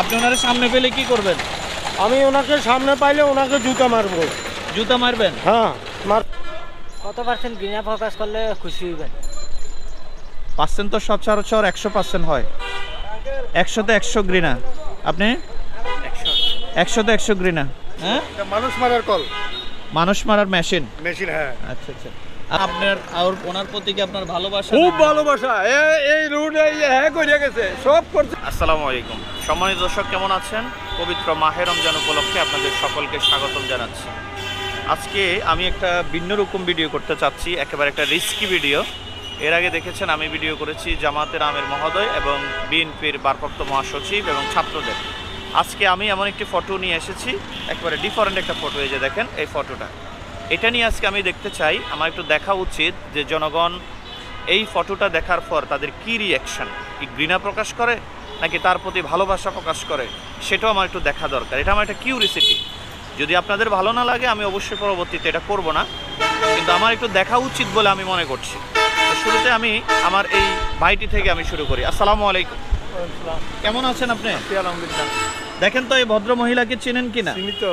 আপনি ওনার সামনে পেলে কি করবেন? আমি ওনাকে সামনে পাইলে ওনাকে জুতা মারবো। জুতা মারবেন? হ্যাঁ। কত পার্সেন্ট ঘৃণা প্রকাশ করলে খুশি হইবেন? পার্সেন্ট তো সচরাচর 100% হয়। 100-তে 100 ঘৃণা। আপনি 100-তে 100 ঘৃণা। হ্যাঁ, মানুষ মারার কল, মানুষ মারার মেশিন। মেশিন। হ্যাঁ, আচ্ছা আচ্ছা। আপনার আর ওনার প্রতি কি আপনার ভালোবাসা? খুব ভালোবাসা। এই রুট হ্যাঁ করে গেছে, সব করছে। আসসালামু আলাইকুম সম্মানিত দর্শক, কেমন আছেন? পবিত্র মাহে রমজান উপলক্ষে আপনাদের সকলকে স্বাগতম জানাচ্ছি। আজকে আমি একটা ভিন্ন রকম ভিডিও করতে চাচ্ছি, একেবারে একটা রিস্কি ভিডিও। এর আগে দেখেছেন আমি ভিডিও করেছি জামাতের আমির মহোদয় এবং বিএনপির ভারপ্রাপ্ত মহাসচিব এবং ছাত্রদের। আজকে আমি এমন একটি ফটো নিয়ে এসেছি, একেবারে ডিফারেন্ট একটা ফটো। এই যে দেখেন এই ফটোটা, এটা নিয়ে আজকে আমি দেখতে চাই, আমার একটু দেখা উচিত যে জনগণ এই ফটোটা দেখার পর তাদের কী রিয়াকশান, কি ঘৃণা প্রকাশ করে নাকি তার প্রতি ভালোবাসা প্রকাশ করে, সেটাও আমার একটু দেখা দরকার। এটা আমার একটা কিউরিসিটি। যদি আপনাদের ভালো না লাগে আমি অবশ্যই পরবর্তীতে এটা করব না, কিন্তু আমার একটু দেখা উচিত বলে আমি মনে করছি। তো শুরুতে আমি আমার এই ভাইটি থেকে আমি শুরু করি। আসসালামু আলাইকুম। কেমন আছেন আপনি? আলহামদুলিল্লাহ। দেখেন তো এই ভদ্র মহিলাকে চেনেন কিনা? সীমিত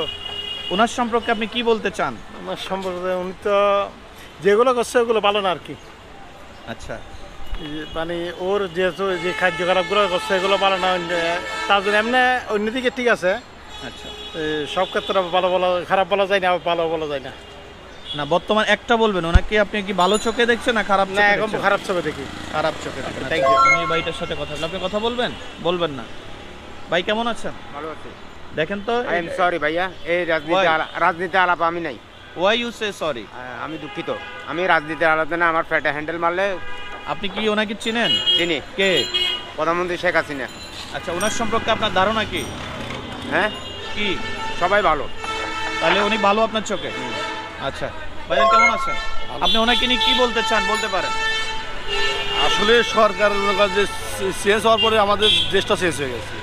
ওনার সম্পর্কে আপনি কি বলতে চান? আমার সম্পর্কে উনি তো যেগুলো করছে ওগুলো ভালো না আর কি। আচ্ছা, মানে ওর যেহেতু যে কার্যকলাপগুলো করছে এগুলো ভালো না। তার জন্য এমনি অন্যদিকে ঠিক আছে। আচ্ছা। সব ক্ষেত্রে ভালো বলা, খারাপ বলা যায় না, ভালো বলা যায় না। না, বর্তমান একটা বলবেন, ওনাকে আপনি কি ভালো চোখে দেখছেন না খারাপ না, চোখে এখন দেখছেন? খারাপ চোখে দেখি। খারাপ চোখে দেখেন। Thank you. আমি এই ভাইটার সাথে কথা বলবো। আপনি কথা বলবেন? বলবেন না? ভাই কেমন আছেন? ভালো আছি। দেখেন তো, আই এম সরি ভাইয়া, এই রাজনীতি আলাপ আমি নাই। Why you say sorry? আমি দুঃখিত। আমি রাজনীতির আলাদা না, আমার ফ্ল্যাটে হ্যান্ডেল মারলে আপনি কি ওনাকে চিনেন? চিনি। কে? প্রধানমন্ত্রী শেখ হাসিনা। আচ্ছা, ওনার সম্পর্কে আপনার ধারণা কি? হ্যাঁ, কি? সবাই ভালো। তাহলে উনি ভালো আপনার চোখে? আচ্ছা, ভাইজান কেমন আছেন? আপনি ওনাকে নিয়ে কি বলতে চান, বলতে পারেন। আসলে সরকারের যে শেষ হওয়ার পরে আমাদের দেশটা শেষ হয়ে গেছে।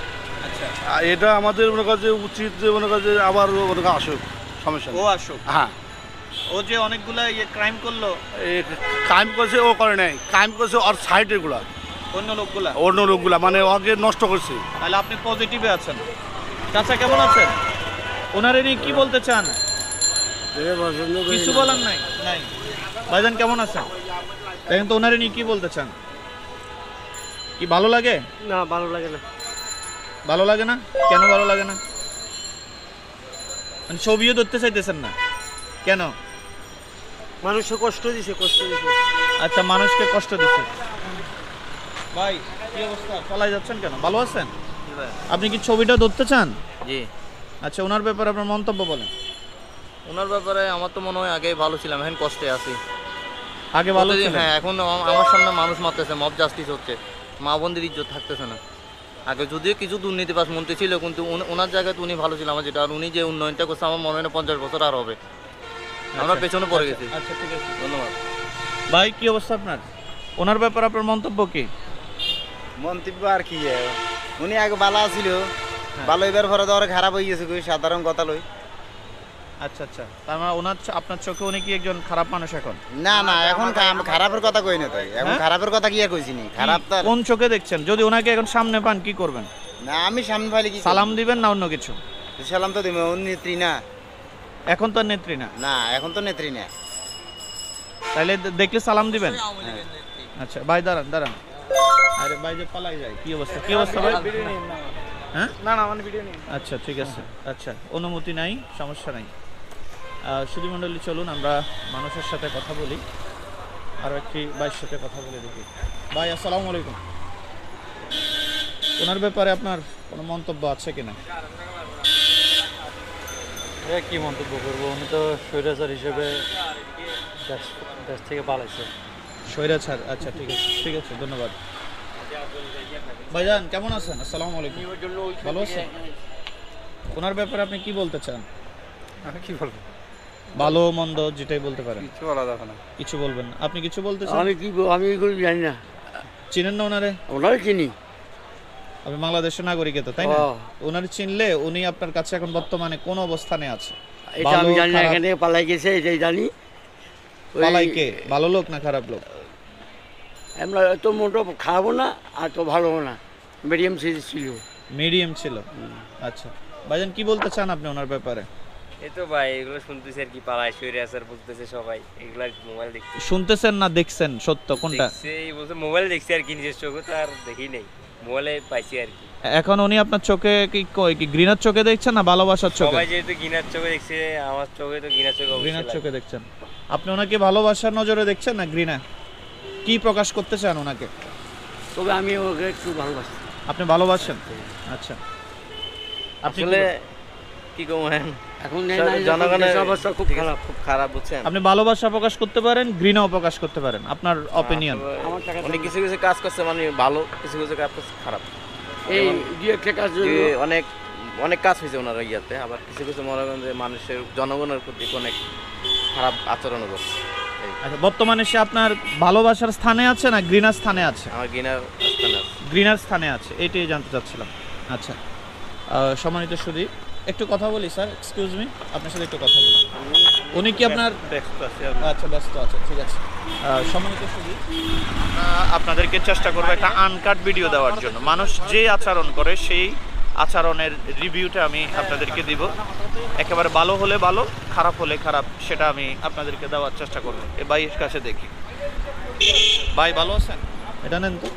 আচ্ছা, এটা আমাদের মনে করেন যে উচিত যে মনে করেন যে আবার মনে করেন আসুক, সমস্যা ও নেই। আসুক। হ্যাঁ, ও যে অনেকগুলা ক্রাইম করলো, কায়েম করেছে ও করে নাই, কায়েম করেছে ওর সাইডের গুলা, অন্য লোকগুলা। অন্য লোকগুলা মানে ওকে নষ্ট করছে। তাহলে আপনি পজিটিভে আছেন। চাচা কেমন আছেন? ওনারে নিয়ে কি বলতে চান? কিছু বলার নাই? নাই। ভাইজান কেমন আছেন? দেখেন তো ওনারে নিয়ে কি বলতে চান? কি ভালো লাগে? না, ভালো লাগে না। ভালো লাগে না? কেন ভালো লাগে না? মানে ছবিও ধরতে চাইতেছেন না কেন? মানুষকে কষ্ট দিছে, কষ্ট দিছে। আচ্ছা, মানুষকে কষ্ট দিচ্ছে। ভাই কি অবস্থা, পালাই যাচ্ছেন কেন? ভালো আছেন? আপনি কি ছবিটা ধরতে চান? জি। আচ্ছা, ওনার ব্যাপারে আপনার মন্তব্য বলেন। ওনার ব্যাপারে আমার তো মনে হয় আগেই ভালো ছিলাম, এখন কষ্টে আছি। আগে ভালো প্রতিদিন, ছিলেন? হ্যাঁ, এখন আমার সামনে মানুষ মারতেছে, মব জাস্টিস হচ্ছে, মা বোনদের ইজ্জত থাকতেছে না। আগে যদিও কিছু দুর্নীতিবাজ মন্ত্রী ছিল, কিন্তু ওনার জায়গায় তো উনি ভালো ছিল আমার যেটা। আর উনি যে উন্নয়নটা করছে আমার মনে হয় না 50 বছর আর হবে। আমরা আচ্ছা, পেছনে পড়ে গেছি। আচ্ছা ঠিক আছে, ধন্যবাদ। ভাই কি অবস্থা আপনার? ওনার ব্যাপারে আপনার মন্তব্য কি? মন্তব্য আর কি, উনি আগে ভালো ছিল, ভালো এবার পরে তো আর খারাপ হয়ে গেছে, সাধারণ কথা লই। আচ্ছা আচ্ছা, তার মানে আপনার চোখে উনি কি একজন খারাপ মানুষ এখন? না না, এখন খারাপের কথা কই না, তাই এখন হ্যাঁ? খারাপের কথা কি আর কইছি নি, খারাপ তার। কোন চোখে দেখছেন? যদি ওনাকে এখন সামনে পান কি করবেন? না, আমি সামনে পাইলে কি সালাম দিবেন না অন্য কিছু? সালাম তো দিব, উনি নেত্রী না। এখন তো আর নেত্রী না। না, এখন তো নেত্রী না। তাহলে দেখলে সালাম দিবেন? আচ্ছা ভাই, দাঁড়ান দাঁড়ান। আরে ভাই যে পালাই যায়, কি অবস্থা, কি অবস্থা ভাই? হ্যাঁ, না না, মানে ভিডিও নেই। আচ্ছা ঠিক আছে। আচ্ছা, অনুমতি নাই, সমস্যা নাই। সুধী মণ্ডলী, চলুন আমরা মানুষের সাথে কথা বলি। আরও একটি ভাইয়ের সাথে কথা বলে দেখি। ভাই আসসালামু আলাইকুম। ওনার ব্যাপারে আপনার কোনো মন্তব্য আছে কিনা? কি মন্তব্য করবো, উনি তো স্বৈরাচার হিসেবে দেশ থেকে পালাইছে। স্বৈরাচার? আচ্ছা ঠিক আছে, ঠিক আছে, ধন্যবাদ। ভাইজান কেমন আছেন? আসসালামু আলাইকুম। ভালো আছেন? ওনার ব্যাপারে আপনি কি বলতে চান? আমি কি বলবো, ভালো মন্দ যেটাই বলতে পারেন। কিছু বলা যাবে না। কিছু বলবেন না? আপনি কিছু বলতে চান? আমি এগুলো জানি না। চিনেন না ওনারে? ওনারা চিনি। আপনি বাংলাদেশের নাগরিক তো, তাই না? ও। ওনারে চিনলে উনি আপনার কাছে এখন বর্তমানে কোন অবস্থানে আছে? এটা আমি ভালো, জানি না, খারাপ? এখানে পালাই গেছে এটাই জানি। পালাই কে? ভালো লোক না খারাপ লোক? আমরা তো মোটো খারাপও না আর তো ভালোও না, মিডিয়াম সাইজ ছিল। মিডিয়াম ছিল। আচ্ছা ভাইজান কি বলতে চান আপনি ওনার ব্যাপারে? এই তো ভাই এগুলো শুনতেছি আর কি, পাড়ায় শরীরে আসার বলতেছে সবাই, এগুলা মোবাইল দেখছি। শুনতেছেন না দেখছেন? সত্য কোনটা? দেখছি বলতে মোবাইল দেখছি আর কি, নিজের চোখে তো আর দেখি নাই, মোবাইলে পাইছি আর কি। এখন উনি আপনার চোখে কি ঘৃণার চোখে দেখছেন না ভালোবাসার চোখে? সবাই যেহেতু ঘৃণার চোখে দেখছে, আমার চোখে তো ঘৃণার চোখে ঘৃণার অবশ্যই চোখে দেখছেন। আপনি ওনাকে ভালোবাসার নজরে দেখছেন না ঘৃণা? কি প্রকাশ করতে চান ওনাকে? তবে আমি ওকে একটু ভালোবাসি। আপনি ভালোবাসেন? আচ্ছা আপনি আসলে কি কম এখন জনগণের অবস্থা খুব খারাপ। খুব খারাপ বুঝছেন। আপনি ভালোবাসা প্রকাশ করতে পারেন, ঘৃণাও প্রকাশ করতে পারেন, আপনার অপিনিয়ন। আমার টাকা উনি কিছু কিছু কাজ করছে মানে ভালো, কিছু কিছু কাজ করছে খারাপ। এই দুই একটা কাজ যে অনেক অনেক কাজ হয়েছে ওনার ইয়াতে, আবার কিছু কিছু মনে করেন যে মানুষের জনগণের প্রতি অনেক খারাপ আচরণ করছে। আচ্ছা বর্তমানে সে আপনার ভালোবাসার স্থানে আছে না ঘৃণার স্থানে আছে? আমার ঘৃণার স্থানে আছে। ঘৃণার স্থানে আছে, এইটাই জানতে চাচ্ছিলাম। আচ্ছা সম্মানিত সুধী, একটু কথা বলি স্যার, এক্সকিউজ মি, আপনার সাথে একটু কথা বলি। উনি কি আপনার আচ্ছা ব্যস্ত আছে, ঠিক আছে। সম্মানিত সুধী, আপনাদেরকে চেষ্টা করবো একটা আনকাট ভিডিও দেওয়ার জন্য। মানুষ যে আচরণ করে সেই আচরণের রিভিউটা আমি আপনাদেরকে দিব। একেবারে ভালো হলে ভালো, খারাপ হলে খারাপ, সেটা আমি আপনাদেরকে দেওয়ার চেষ্টা করবো। এ ভাইয়ের কাছে দেখি। ভাই ভালো আছেন? এটা নেন তো।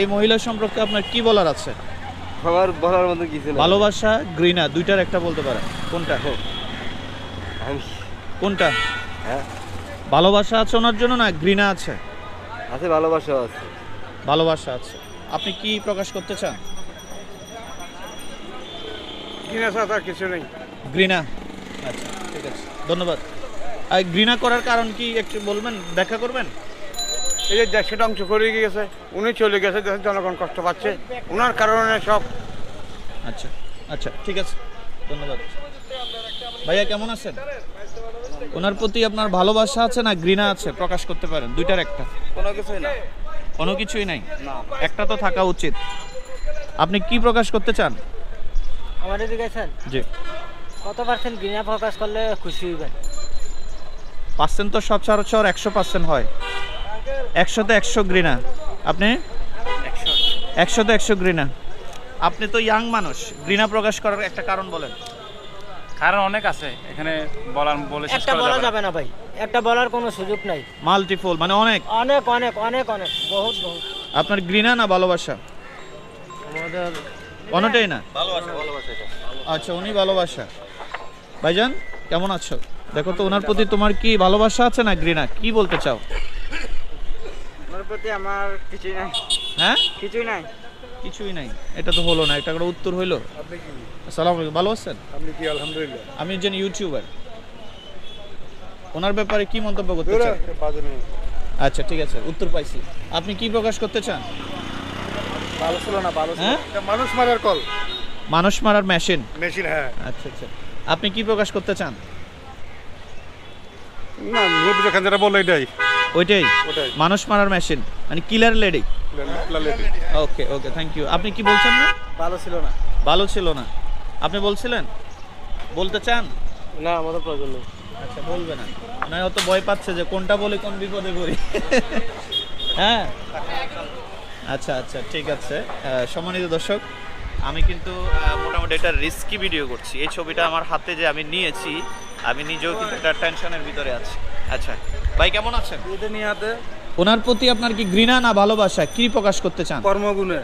এই মহিলা সম্পর্কে আপনার কি বলার আছে? আমার বলার মতো কিছু ভালোবাসা ঘৃণা দুইটার একটা বলতে পারেন, কোনটা? কোনটা? হ্যাঁ ভালোবাসা আছে ওনার জন্য না ঘৃণা আছে? আছে, ভালোবাসা আছে। ভালোবাসা আছে। আপনি কি প্রকাশ করতে চান? কিনা ছাড়া কিছু নেই। ঘৃণা। আচ্ছা ঠিক আছে, ধন্যবাদ। আর ঘৃণা করার কারণ কি একটু বলবেন, ব্যাখ্যা করবেন? এই যে দেশে ধ্বংস করে গিয়েছে, উনি চলে গেছে, দেশের জনগণ কষ্ট পাচ্ছে, ওনার কারণে সব। আচ্ছা আচ্ছা ঠিক আছে, ধন্যবাদ। ভাইয়া কেমন আছেন? ওনার প্রতি আপনার ভালোবাসা আছে না ঘৃণা আছে? প্রকাশ করতে পারেন, দুইটার একটা। কোনো কিছুই না। কোনো কিছুই নাই, একটা তো থাকা উচিত। আপনি কি প্রকাশ করতে চান? আমার এদিকে আছেন, জি। কত পার্সেন্ট ঘৃণা প্রকাশ করলে খুশি হইবেন? পার্সেন্ট তো সচরাচর 100% হয়, 100-তে 100 ঘৃণা। আপনি 100-তে 100 ঘৃণা। আপনি তো ইয়াং মানুষ, ঘৃণা প্রকাশ করার একটা কারণ বলেন। কারণ অনেক আছে, এখানে বলে একটা বলা যাবে না ভাই, একটা বলার কোনো সুযোগ নাই। মাল্টিপল মানে অনেক অনেক অনেক অনেক অনেক বহুত বহুত। আপনার ঘৃণা না ভালোবাসা? আমাদের কোনোটাই না। ভালোবাসা ভালোবাসা এটা। আচ্ছা উনি ভালোবাসা। ভাইজান কেমন আছো? দেখো তো ওনার প্রতি তোমার কি ভালোবাসা আছে না ঘৃণা, কি বলতে চাও? ওনার প্রতি আমার কিছুই নাই। হ্যাঁ কিছুই নাই। কিছুই নাই, এটা তো হলো না, এটা একটা উত্তর হইলো। আসসালামু আলাইকুম, ভালো আছেন? আপনি কি? আলহামদুলিল্লাহ। আমি একজন ইউটিউবার, ওনার ব্যাপারে কি মন্তব্য করতে চান? আচ্ছা ঠিক আছে, উত্তর পাইছি। আপনি কি প্রকাশ করতে চান? ভালো ছিল না, ভালো ছিল। হ্যাঁ? এটা মানুষ মারার কল, মানুষ মারার মেশিন। মেশিন। হ্যাঁ, আচ্ছা আচ্ছা, আপনি কি প্রকাশ করতে চান? না মুরব্বী যেখান যেটা বললো এটাই। ওইটাই, ওটাই। মানুষ মারার মেশিন মানে killer lady. Okay okay, thank you. আপনি কি বলছেন না? ভালো ছিল না। ভালো ছিল না, আপনি বলছিলেন? বলতে চান? না, আমাদের প্রয়োজন নেই। আচ্ছা বলবে না, নয় অত ভয় পাচ্ছে যে কোনটা বলে কোন বিপদে পড়ি। হ্যাঁ আচ্ছা আচ্ছা ঠিক আছে। সম্মানিত দর্শক, আমি কিন্তু মোটামুটি একটা রিস্কি ভিডিও করছি। এই ছবিটা আমার হাতে যে আমি নিয়েছি, আমি নিজেও কিন্তু একটা টেনশনের ভিতরে আছি। আচ্ছা ভাই কেমন আছেন? এটা নিয়ে হাতে ওনার প্রতি আপনার কি ঘৃণা না ভালোবাসা, কি প্রকাশ করতে চান? কর্মগুণে,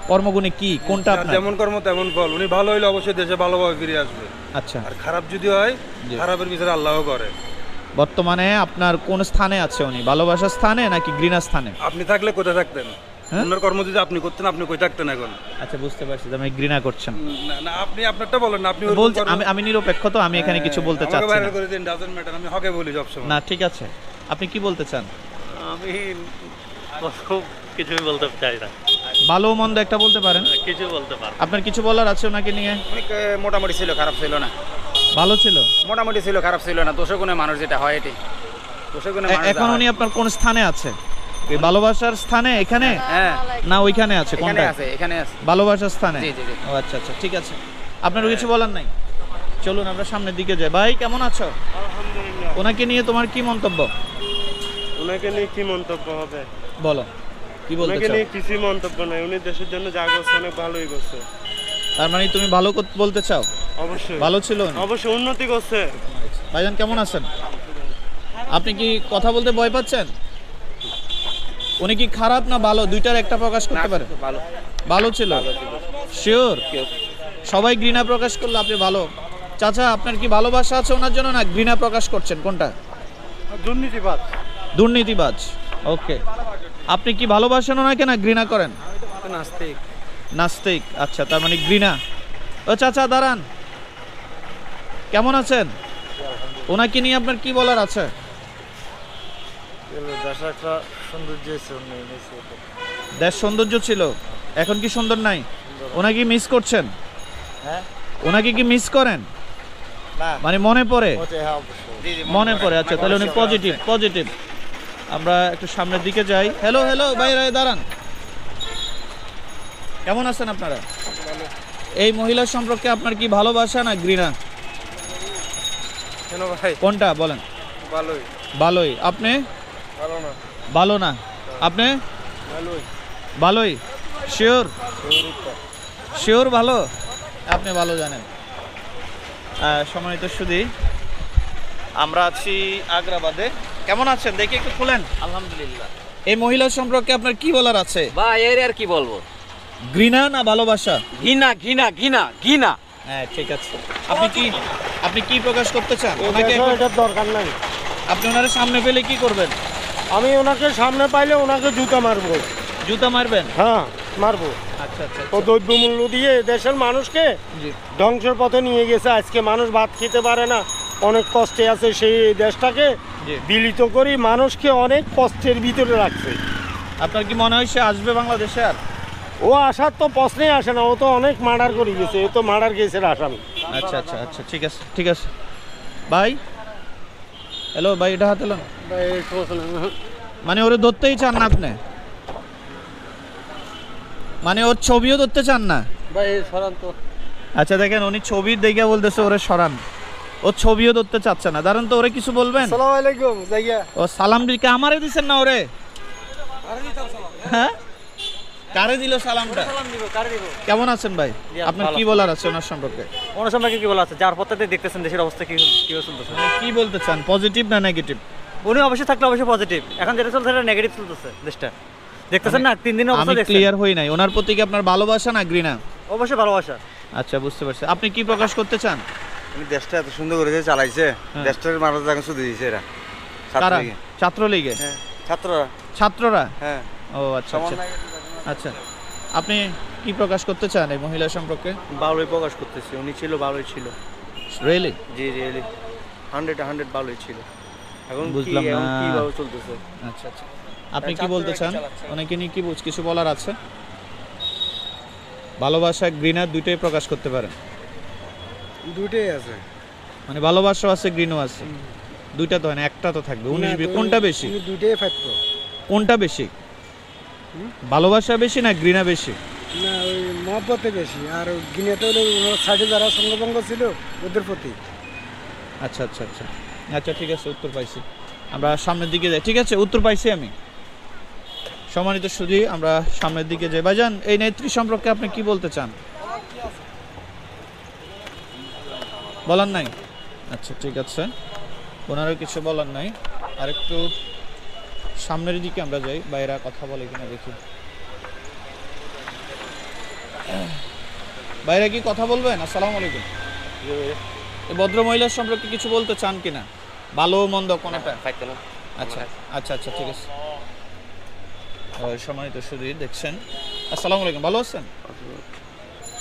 কর্মগুণে কি, কোনটা আপনার? যেমন কর্ম তেমন ফল। উনি ভালো হইলে অবশ্যই দেশে ভালোভাবে ফিরে আসবে, আচ্ছা আর খারাপ যদি হয় জি। খারাপের বিচারে আল্লাহও করে। বর্তমানে আপনার কোন স্থানে আছে উনি, ভালোবাসার স্থানে নাকি ঘৃণা স্থানে? আপনি থাকলে কোথায় থাকতেন? হ্যাঁ? ওনার কর্ম যদি আপনি করতেন, আপনি কই থাকতেন এখন? আচ্ছা বুঝতে পারছি, আপনি ঘৃণা করছেন। না না, আপনি আপনারটা বলেন না। আপনি ওরকম বলছি কর্ম- আমি নিরপেক্ষ, তো আমি এখানে কিছু বলতে আমাকে চাচ্ছি বাইরে না। করে দিন, ডাজন্ট ম্যাটার। আমি হকে বলি সবসময়। না ঠিক আছে, আপনি কি বলতে চান? আমি কিছুই বলতে চাই না, ভালো মন্দ একটা বলতে পারেন, কিছু বলতে পারবো। আপনার কিছু বলার আছে ওনাকে নিয়ে? অনেক মোটামুটি ছিল, খারাপ ছিল না। ভালো ছিল, মোটামুটি ছিল, খারাপ ছিল না। দোষে গুণে মানুষ যেটা হয় এটি। দোষে গুণে মানুষ এখন যা উনি হয়। আপনার কোন স্থানে আছে? এই ভালোবাসার স্থানে এখানে হ্যাঁ, না ওইখানে আছে? এখানে কোনটা? আছে, এখানে আছে। ভালোবাসার স্থানে। জি, জি, জি। ও আচ্ছা আচ্ছা ঠিক আছে, আপনারও কিছু বলার নাই? চলুন আমরা সামনের দিকে যাই। ভাই কেমন আছো? ওনাকে নিয়ে তোমার কি মন্তব্য? ওনাকে নিয়ে কি মন্তব্য হবে? বলো, কি বলতে ওনাকে চাও? নিয়ে কিছুই মন্তব্য নাই, উনি দেশের জন্য যা করছে অনেক ভালোই করছে। তার মানে তুমি ভালো বলতে চাও? অবশ্যই ভালো ছিল উনি? অবশ্যই উন্নতি করছে। ভাইজান কেমন আছেন? আপনি কি কথা বলতে ভয় পাচ্ছেন? উনি কি খারাপ না ভালো, দুইটার একটা প্রকাশ করতে পারে? ভালো ছিল। শিওর? সবাই ঘৃণা প্রকাশ করলো আপনি ভালো। চাচা আপনার কি ভালোবাসা আছে ওনার জন্য না ঘৃণা প্রকাশ করছেন, কোনটা? দুর্নীতিবাদ। দুর্নীতিবাজ। ওকে, আপনি কি ভালোবাসেন ওনাকে না ঘৃণা করেন? নাস্তিক। নাস্তিক, আচ্ছা, তার মানে ঘৃণা। ও চাচা দাঁড়ান, কেমন আছেন? ওনাকে নিয়ে আপনার কি বলার আছে? দেশে একটা সৌন্দর্য দেশ সৌন্দর্য ছিল, এখন কি সুন্দর নাই? ওনাকে মিস করছেন? হ্যাঁ। ওনাকে কি মিস করেন? মানে মনে পড়ে? মনে পড়ে, আচ্ছা, তাহলে উনি পজিটিভ। পজিটিভ। আমরা একটু সামনের দিকে যাই। হ্যালো হ্যালো ভাইরা দাঁড়ান, কেমন আছেন আপনারা? এই মহিলা সম্পর্কে আপনার কি ভালোবাসা না ঘৃণা, কেন ভাই? কোনটা বলেন? ভালোই। ভালোই। আপনি? ভালো না। ভালো না। আপনি? ভালোই। ভালোই। শিওর? শিওর ভালো? আপনি ভালো জানেন। সম্মানিত সুধী, আমরা আছি আগ্রাবাদে। কেমন আছেন দেখি একটু খুলেন। আলহামদুলিল্লাহ। এই মহিলা সম্পর্কে আপনার কি বলার আছে? বা এর আর কি বলবো, ঘৃণা না ভালোবাসা? ঘৃণা ঘৃণা ঘৃণা ঘৃণা। হ্যাঁ ঠিক আছে। আপনি কি প্রকাশ করতে চান? ওনাকে এটার দরকার নাই। আপনি ওনার সামনে পেলে কি করবেন? আমি ওনাকে সামনে পাইলে ওনাকে জুতা মারবো। জুতা মারবেন? হ্যাঁ মারবো। আচ্ছা আচ্ছা ও দ্রব্যমূল্য দিয়ে দেশের মানুষকে জি ধ্বংসের পথে নিয়ে গেছে। আজকে মানুষ ভাত খেতে পারে না, অনেক কষ্টে আছে। সেই দেশটাকে জি। বিলিত করি মানুষকে অনেক কষ্টের ভিতরে রাখছে। আপনার কি মনে হয় সে আসবে বাংলাদেশে আর? ও আসার তো প্রশ্নেই আসে না, ও তো অনেক মার্ডার করে গেছে, ও তো মার্ডার কেসের আসামি। আচ্ছা আচ্ছা আচ্ছা, ঠিক আছে ঠিক আছে। ভাই হ্যালো ভাই, এটা হাতে লোন। মানে ওরে ধরতেই চান না আপনি? মানে ওর ছবিও ধরতে চান না? ভাই সরান তো। আচ্ছা দেখেন, উনি ছবি দেখে বলতেছে ওরে সরান, ও ছবিও ধরতে চাচ্ছে না। দাঁড়ান তো, ওরে কিছু বলবেন? আসসালামু আলাইকুম। জায়গা ও সালাম দিকে আমারে দিছেন না ওরে? হ্যাঁ, কারে দিল সালামটা? কেমন আছেন ভাই? আপনার কি বলার আছে ওনার সম্পর্কে? ওনার সম্পর্কে কি বলা আছে? যার পথে দেখতেছেন দেশের অবস্থা কি চলতেছে। মানে কি বলতে চান, পজিটিভ না নেগেটিভ? উনি অবশ্যই থাকলে অবশ্যই পজিটিভ, এখন যেটা চলছে সেটা নেগেটিভ চলতেছে দেশটা। দেখতেছেন না 3 দিনের অবস্থা আমি দেখছেন। ক্লিয়ার হই নাই, ওনার প্রতি কি আপনার ভালোবাসা না ঘৃণা? অবশ্যই ভালোবাসা। আচ্ছা বুঝতে পারছি। আপনি কি প্রকাশ করতে চান? উনি দেশটা এত সুন্দর করে যে চালাইছে, হ্যাঁ। দেশটার মানুষ এখন শুধু দিয়েছে এরা কারা? ছাত্রলীগে। ছাত্রলীগে? হ্যাঁ ছাত্ররা। ছাত্ররা? হ্যাঁ ও আচ্ছা আচ্ছা আচ্ছা। আপনি কি প্রকাশ করতে চান এই মহিলা সম্পর্কে? ভালোই প্রকাশ করতেছি, উনি ছিল ভালোই ছিল। রিয়েলি? জি রিয়েলি 100 ভালোই ছিল। এখন কি বুঝলাম না। এখন কিভাবে চলতেছে? আচ্ছা আচ্ছা। আপনি কি বলতে চান? অনেকে নিয়ে কি কিছু বলার আছে? ভালোবাসা ঘৃণা দুইটাই প্রকাশ করতে পারেন? দুইটাই আছে। মানে ভালোবাসা আছে ঘৃণা আছে, দুইটা তো হয় না, একটা তো থাকবে। 19 কোনটা বেশি? দুইটাই ফাইতো কোনটা বেশি? ভালোবাসা বেশি না ঘৃণা বেশি? না, ওই মহব্বতে বেশি। আর গিনেতে হলো সাইডে যারা সঙ্গভঙ্গ ছিল ওদের প্রতি। আচ্ছা আচ্ছা আচ্ছা আচ্ছা, ঠিক আছে, উত্তর পাইছি। আমরা সামনের দিকে যাই। ঠিক আছে, উত্তর পাইছি আমি। সম্মানিত সুধী, আমরা সামনের দিকে যাই। ভাইজান, এই নেত্রী সম্পর্কে আপনি কি বলতে চান? বলার নাই? আচ্ছা ঠিক আছে, ওনারও কিছু বলার নাই। আর একটু সামনের দিকে আমরা যাই, বাইরা কথা বলে কিনা দেখি। বাইরে কি কথা বলবেন? আসসালামু আলাইকুম। এই ভদ্র মহিলার সম্পর্কে কিছু বলতে চান কিনা? ভালো মন্দ কোনটা? আচ্ছা আচ্ছা আচ্ছা, ঠিক আছে। সম্মানিত সুধী দেখছেন, আসসালামু আলাইকুম, ভালো আছেন?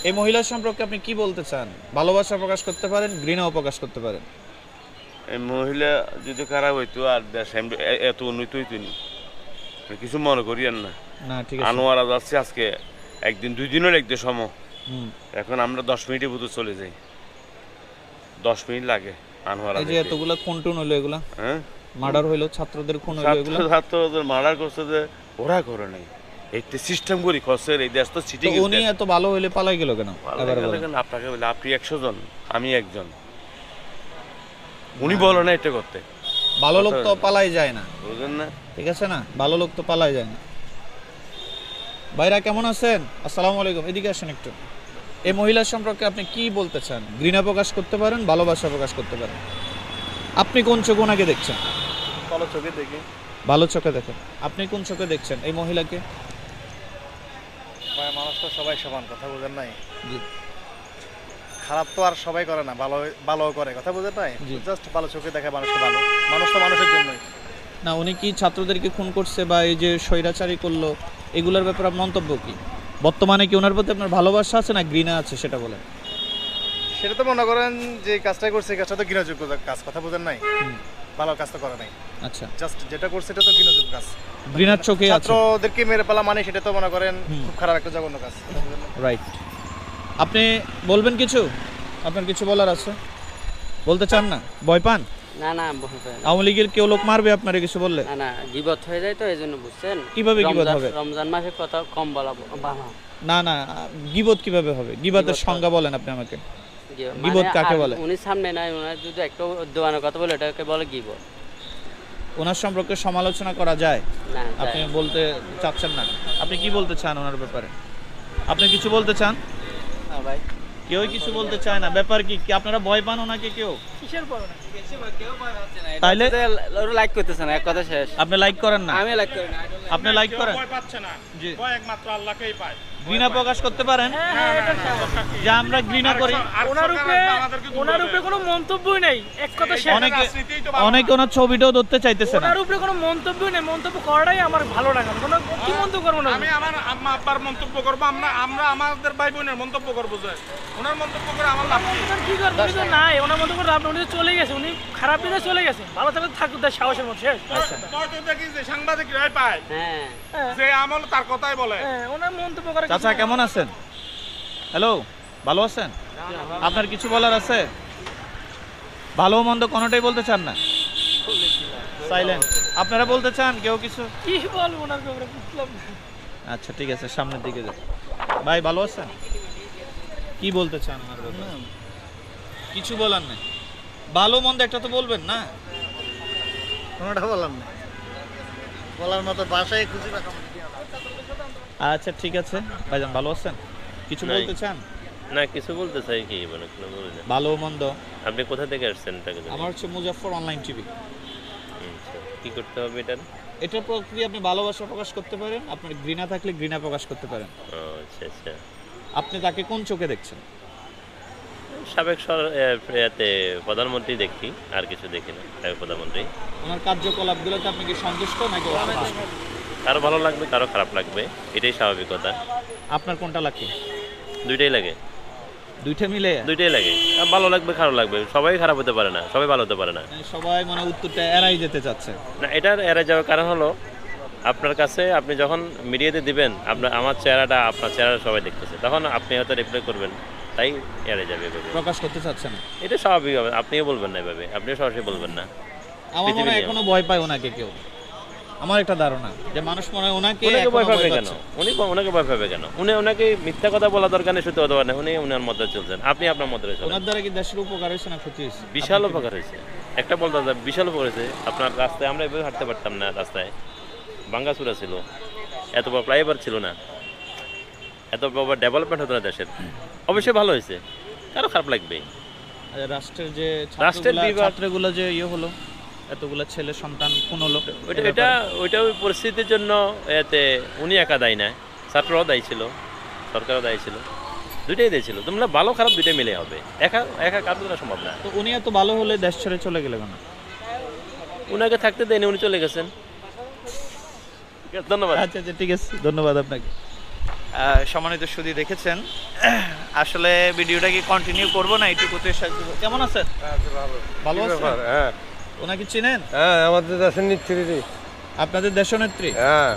এই মহিলার সম্পর্কে আপনি কি বলতে চান? ভালোবাসা প্রকাশ করতে পারেন, ঘৃণাও প্রকাশ করতে পারেন। এই মহিলা যদি খারাপ হইতো আর দেশ এত উন্নত হইতো নি, কিছু মনে করিয়েন না। না ঠিক আছে। আনোয়ারা যাচ্ছে আজকে একদিন 2 দিনের একদিন সময়, এখন আমরা 10 মিনিটের ভিতর চলে যাই। 10 মিনিট লাগে আনোয়ারা। এই যে এতগুলা খুন টুন হলো, এগুলা হ্যাঁ মার্ডার হইলো, ছাত্রদের খুন হইলো, এগুলা ছাত্রদের মার্ডার করছে যে ওরা করে নাই, এইটা সিস্টেম করি খরচের। এই দেশ তো সিটি। উনি এত ভালো হইলে পালাই গেল কেন? আপনাকে বলে আপনি 100 জন, আমি একজন। উনি বলো না এটা করতে। ভালো লোক তো পালাই যায় না, বুঝলেন না? ঠিক আছে না? ভালো লোক তো পালাই যায় না। ভাইরা কেমন আছেন? আসসালামু আলাইকুম। এদিকে আসেন একটু। এই মহিলার সম্পর্কে আপনি কি বলতে চান? ঘৃণা প্রকাশ করতে পারেন, ভালোবাসা প্রকাশ করতে পারেন। আপনি কোন চোখে ওনাকে দেখছেন? ভালো চোখে দেখি। ভালো চোখে দেখেন। আপনি কোন চোখে দেখছেন এই মহিলাকে? মানুষ তো সবাই সমান, কথা বোঝেন নাই? জি। খারাপ তো আর সবাই করে না, ভালো ভালো করে, কথা বোঝেন নাই? জি। জাস্ট ভালো চোখে দেখে মানুষকে ভালো, মানুষ তো মানুষের জন্যই। না, উনি কি ছাত্রদেরকে খুন করছে বা এই যে স্বৈরাচারী করলো এগুলোর ব্যাপারে আপনার মন্তব্য কি? বর্তমানে কি ওনার প্রতি আপনার ভালোবাসা আছে না ঘৃণা আছে সেটা বলেন। সেটা তো মনে করেন যে কাজটা করছে এই কাজটা তো ঘৃণাযোগ্য কাজ, কথা বোঝেন নাই? ভালো কাজ তো করে নাই, আচ্ছা, জাস্ট যেটা করছে এটা তো ঘৃণাযোগ্য কাজ। ঘৃণার চোখে আছে। ছাত্রদেরকে মেরে ফেলা মানে সেটা তো মনে করেন খুব খারাপ একটা জঘন্য কাজ। রাইট। আপনি বলবেন কিছু? আপনার কিছু বলার আছে? বলতে চান না? ভয় পান? না না বলতে আওয়ামী লীগের কেউ লোক মারবে আপনারে কিছু বললে? না না গিবত হয়ে যায় তো এই জন্য, বুঝছেন? কিভাবে গিবত হবে? রমজান মাসে কথা কম বলা বাবা। না না, গিবত কিভাবে হবে? গিবতের সংজ্ঞা বলেন আপনি আমাকে। গিবত কাকে বলে? উনি সামনে নাই, ওনার যদি একটা দোয়ানের কথা বলে এটাকে বলে গিবত। ওনার সম্পর্কে সমালোচনা করা যায়? না আপনি বলতে চাচ্ছেন না? আপনি কি বলতে চান ওনার ব্যাপারে? আপনি কিছু বলতে চান? ভাই কেউ কিছু বলতে চায় না। ব্যাপার কি? কি আপনারা ভয় পান ওনাকে? কেউ কিসের পর না? তাইলে লাইক করতেছে না, এক কথা শেষ। আপনি লাইক করেন না? আমি লাইক করি না। আপনি লাইক করেন? ভয় পাচ্ছে না, জি। ভয় একমাত্র আল্লাহকেই পায়। ঘৃণা প্রকাশ করতে পারেন যে আমরা ঘৃণা করি? ওনার উপরে কোনো মন্তব্যই নেই, এক কথা শেষ। অনেকে ওনার ছবিটাও ধরতে চাইতেছে না। ওনার উপরে কোনো মন্তব্যই নেই, মন্তব্য করাটাই আমার ভালো লাগে না। কি মন্তব্য করবো না? আমি আমার আম্মা আব্বার মন্তব্য করবো, আমরা আমাদের ভাই বোনের মন্তব্য করবো, যে ওনার মন্তব্য করে আমার লাভ কি? কি করবো? উনি তো নাই, ওনার মন্তব্য করে লাভ নেই, উনি তো চলে গেছে, উনি খারাপ দিনে চলে গেছে। ভালো থাকলে থাকুক, তার সাহসের মতো শেষ। তো দেখি যে সাংবাদিকরাই পায় হ্যাঁ যে আমল তার কথাই বলে। ওনার মন্তব্য করে চাচা কেমন আছেন? হ্যালো, ভালো আছেন? আপনার কিছু বলার আছে? ভালো মন্দ কোনোটাই বলতে চান না? সাইলেন্ট। আপনারা বলতে চান কেউ কিছু? কি বলবো ওনার ব্যাপারে বুঝলাম না। আচ্ছা ঠিক আছে, সামনের দিকে যান। ভাই ভালো আছেন? কি বলতে চান ওনার ব্যাপারে? কিছু বলার নেই? ভালো মন্দ একটা তো বলবেন না? কোনোটা বলার না, বলার মতো ভাষায় খুঁজে রাখা। আচ্ছা ঠিক আছে ভাইজান, ভালো আছেন? কিছু বলতে চান? না, কিছু বলতে চাই কি মানে কোনো বলি না। ভালো মন্দ। আপনি কোথা থেকে আসছেন এটাকে? আমার হচ্ছে মুজাফফর অনলাইন টিভি। কি করতে হবে এটার? এটার প্রক্রিয়া আপনি ভালোবাসা প্রকাশ করতে পারেন, আপনার ঘৃণা থাকলে ঘৃণা প্রকাশ করতে পারেন। আচ্ছা আচ্ছা। আপনি তাকে কোন চোখে দেখছেন? সাবেক প্রধানমন্ত্রী দেখি, আর কিছু দেখি না। সাবেক প্রধানমন্ত্রী। ওনার কার্যকলাপগুলোতে আপনি কি সন্তুষ্ট নাকি অসন্তুষ্ট? কারো ভালো লাগবে, কারো খারাপ লাগবে, এটাই স্বাভাবিকতা। আপনার কোনটা লাগে? দুইটাই লাগে। দুইটা মিলে? দুইটাই লাগে। ভালো লাগবে, খারাপ লাগবে। সবাই খারাপ হতে পারে না, সবাই ভালো হতে পারে না। সবাই মানে উত্তরটা এড়াই যেতে চাচ্ছে না, এটার এড়াই যাওয়ার কারণ হলো আপনার কাছে আপনি যখন মিডিয়াতে দিবেন, আমার চেহারাটা আপনার চেহারা সবাই দেখতেছে, তখন আপনি হয়তো রিপ্লাই করবেন, তাই এড়ে যাবে এভাবে। প্রকাশ করতে চাচ্ছেন? এটা স্বাভাবিক হবে। আপনিও বলবেন না এভাবে, আপনিও সরাসরি বলবেন না। আমার মনে হয় এখনো ভয় পায় ওনাকে কেউ। আমার একটা ধারণা যে মানুষ মনে হয় ওনাকে ভয় পাবে কেন? ওনাকে ভয় পাবে কেন? ওনাকে মিথ্যা কথা বলা দরকার নেই, সত্যি কথা বলেন। উনি ওনার মধ্যে চলছেন, আপনি আপনার মধ্যে চলছেন। ওনার দ্বারা কি দেশের উপকার হয়েছে না ক্ষতি হয়েছে? বিশাল উপকার হয়েছে। একটা বলতে বিশাল উপকার হয়েছে। আপনার রাস্তায় আমরা এভাবে হাঁটতে পারতাম না, রাস্তায় ভাঙ্গাচুরা ছিল, এত বড় ফ্লাইওভার ছিল না, এত বড় ডেভেলপমেন্ট হতো না দেশের। অবশ্যই ভালো হয়েছে, কারো খারাপ লাগবে? রাষ্ট্রের যে রাষ্ট্রের ছাত্রগুলো যে হলো, এতগুলো ছেলে সন্তান খুন হলো, ওইটা ওই পরিস্থিতির জন্য এতে উনি একা দায়ী না, ছাত্ররাও দায়ী ছিল, সরকারও দায়ী ছিল, দুইটাই দায়ী ছিল। তোমরা ভালো খারাপ দুইটাই মিলে হবে, একা কাজ করা সম্ভব না। তো উনি এত ভালো হলে দেশ ছেড়ে চলে গেলে কেন? উনাকে থাকতে দেয়নি, উনি চলে গেছেন। ধন্যবাদ। আচ্ছা আচ্ছা ঠিক আছে, ধন্যবাদ আপনাকে। সম্মানিত সুধী, দেখেছেন আসলে ভিডিওটা কি কন্টিনিউ করবো না এইটুকুতে? কেমন আছেন? ভালো আছেন? হ্যাঁ। ওনাকে চিনেন? হ্যাঁ, আমাদের দেশের নেত্রী। আপনাদের দেশনেত্রী? হ্যাঁ।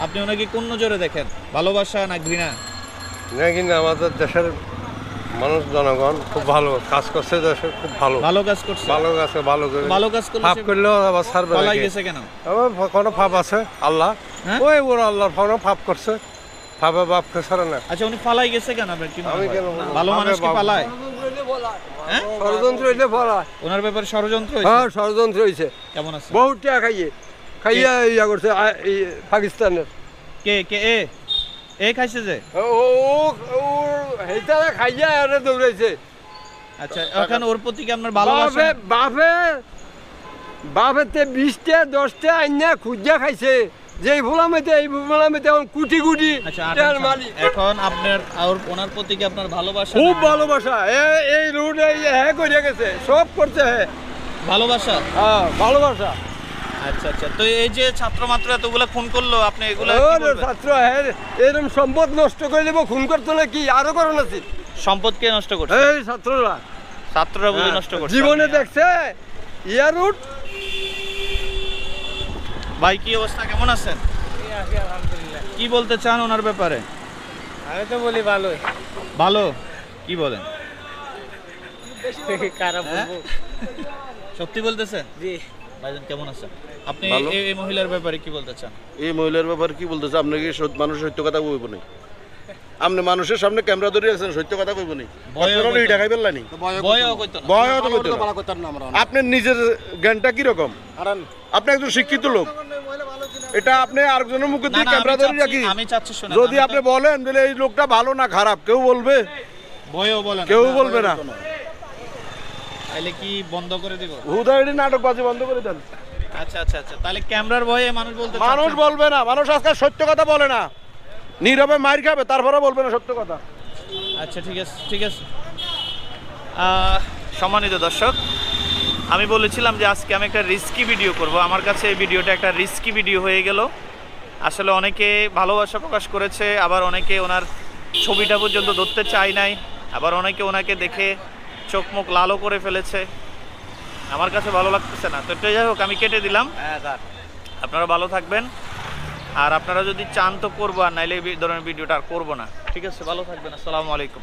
আপনি ওনাকে কোন নজরে দেখেন? ভালোবাসা না ঘৃণা? না, কিন্তু আমাদের দেশের মানুষ জনগণ খুব ভালো কাজ করছে, দেশের খুব ভালো ভালো কাজ করছে। ভালো কাজ, ভালো করে ভালো কাজ করলে পাপ করলেও আবার ছাড়বে না। পালাই গেছে কেন? কোনো পাপ আছে আল্লাহ, ওই ওর আল্লাহর কোনো পাপ করছে, পাপে বাপকে ছাড়ে না। আচ্ছা, উনি পালাই গেছে কেন? আপনার কি মনে আমি হয়? কেন ভালো মানুষ কি পালায়? হ্যাঁ, ষড়যন্ত্র হইলে বলা। ওনার ব্যাপারে ষড়যন্ত্র হয়েছে? হ্যাঁ, ষড়যন্ত্র হয়েছে। কেমন আছে? বহুত টাকা খাইয়া ইয়া করছে পাকিস্তানের। কে কে? এই খাইছে যে ও হেটা খাইয়া আরে দৌড়াইছে। আচ্ছা এখন ওর প্রতি কি আপনার ভালোবাসা? বাপেতে 20টা 10টা আইনা খুঁজা খাইছে, যে এই ভোলামেতে এখন কুটি কুটি আচ্ছা টাকার মালিক। এখন আপনার আর ওনার প্রতি কি আপনার ভালোবাসা? খুব ভালোবাসা। এই রুট হ্যাঁ করে গেছে, সব করছে হ্যাঁ। ভালোবাসা? হ্যাঁ ভালোবাসা। আচ্ছা আচ্ছা, তো এই যে ছাত্র মাত্র এতগুলো খুন করলো, আপনি এগুলো ছাত্র হ্যাঁ এরকম সম্পদ নষ্ট করে দেবো, খুন করতো না কি আরো করো না? সম্পদ কে নষ্ট করছে? এই ছাত্ররা বুঝি নষ্ট করছে। জীবনে দেখছে ইয়ার রুট। ভাই কি অবস্থা, কেমন আছেন? কি বলতে চান ওনার ব্যাপারে? আমি তো বলি ভালোই। ভালো? কি বলেন? খারাপ বলবো? সত্যি বলতেছেন? জি। ভাইজান কেমন আছেন? আপনি এই মহিলার ব্যাপারে কি বলতে চান? এই মহিলার ব্যাপারে কি বলতে চান? আপনাকে মানুষের সত্য কথা কইব না, আপনি মানুষের সামনে ক্যামেরা ধরে আছেন, সত্য কথা কইব না। আপনার নিজের জ্ঞানটা কিরকম? আপনি একজন শিক্ষিত লোক, এটা আপনি আরেকজনের মুখে দিয়ে ক্যামেরা ধরে রাখি। যদি আপনি বলেন যে এই লোকটা ভালো না খারাপ, কেউ বলবে? কেউ বলবে না। তাহলে কি বন্ধ করে দিব? হুদাইডি নাটকবাজি বন্ধ করে দেন। আচ্ছা আচ্ছা আচ্ছা, তাহলে ক্যামেরার ভয়ে মানুষ বলতে চাচ্ছে? মানুষ বলবে না, মানুষ আজকাল সত্য কথা বলে না, নীরবে মার খাবে, তারপরে বলবে না সত্য কথা। আচ্ছা ঠিক আছে ঠিক আছে। সম্মানিত দর্শক, আমি বলেছিলাম যে আজকে আমি একটা রিস্কি ভিডিও করব। আমার কাছে এই ভিডিওটা একটা রিস্কি ভিডিও হয়ে গেল। আসলে অনেকে ভালোবাসা প্রকাশ করেছে, আবার অনেকে ওনার ছবিটা পর্যন্ত ধরতে চায় নাই, আবার অনেকে ওনাকে দেখে চোখ মুখ লালও করে ফেলেছে। আমার কাছে ভালো লাগতেছে না, তো এটা যাই হোক আমি কেটে দিলাম। আপনারা ভালো থাকবেন, আর আপনারা যদি চান তো করবো, আর নাইলে এই ধরনের ভিডিওটা আর করবো না। ঠিক আছে, ভালো থাকবেন। আসসালামু আলাইকুম।